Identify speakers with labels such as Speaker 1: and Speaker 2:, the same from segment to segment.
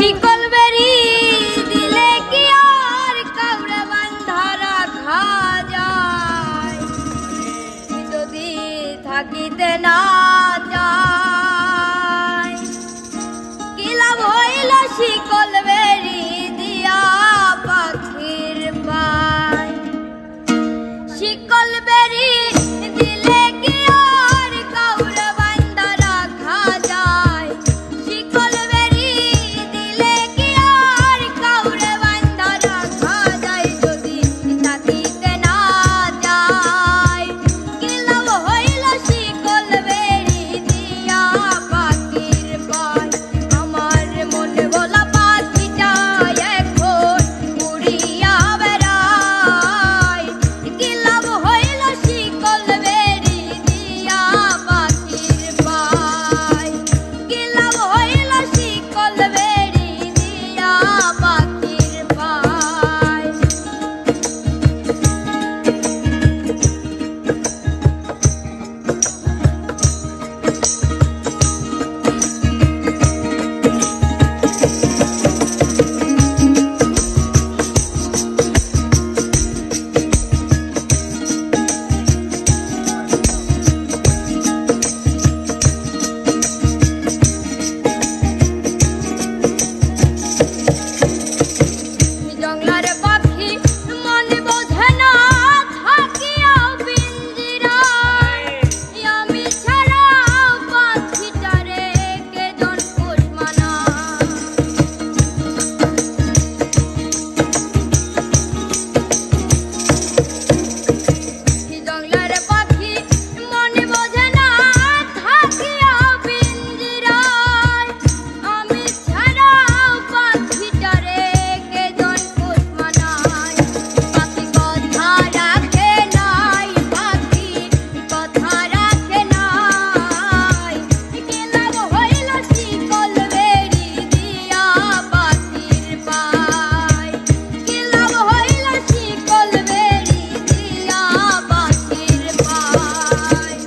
Speaker 1: শিকল বেরি দিলে কি আর কাউরে বান্ধা রাখা যায়? যদি থাকিতে না যায় কি লাভ হইল শিকল বেরি দিয়া পাখির পায়? শিকল বেরি দিলে কি আর কাউরে বান্ধা রাখা যায়? শিকল বেরি দিলে কি আর কাউরে বান্ধা রাখা যায়? যদি থাকিতে না যায় কি লাভ হইল শিকল বেরি দিয়া পাখির পায়? আমার মনে ভোলা পাখিটা এখন উড়িয়া বেড়ায়। কি লাভ হইল শিকল বেরি দিয়া পাখির পায়? কি লাভ হইল শিকল বেরি দিয়া পাখির পায়? জংলার পাখি মনে বোঝে না থাকিয়া পিঞ্জিরায়। আমি ছাড়া পাখিটারে কেজন পোষ মানায়? জংলার পাখি মনে বোঝে না থাকিয়া পিঞ্জিরায়। আমি ছাড়া পাখিটারে কেজন পোষ মানায়? পাখি কথা রাখে নাই, পাখি কথা রাখে নাই। কি লাভ হইল শিকল বেরি দিয়া পাখির পায়? কি লাভ হইল শিকল বেরি দিয়া পাখির পায়?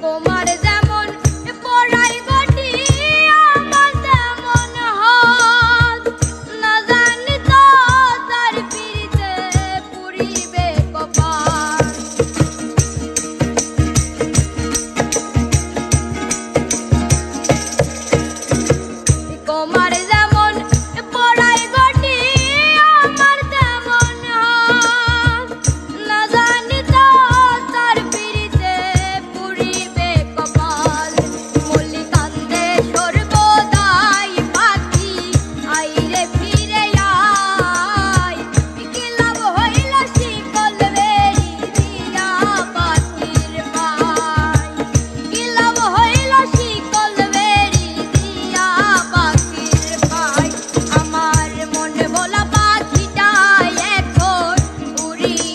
Speaker 1: তোমার যেমন পড়াই গটি আমার তেমন হাত। না জানি তো তার পিড়িতে পুরিবে কপাল। তোমার যেমন পড়াই গটি আমার তেমন হাত। না জানি তো তার পিড়িতে পুরিবে কপাল। মল্লি কান্দে সর্বদাই পাখি আইরে ফিরে আয়। কি লাভ হইল শিকল বেরি দিয়া পাখির পায়? কি লাভ হইল শিকল বেরি দিয়া পাখির পায়? আমার মনে ভোলা পাখিটা এখন উড়িয়া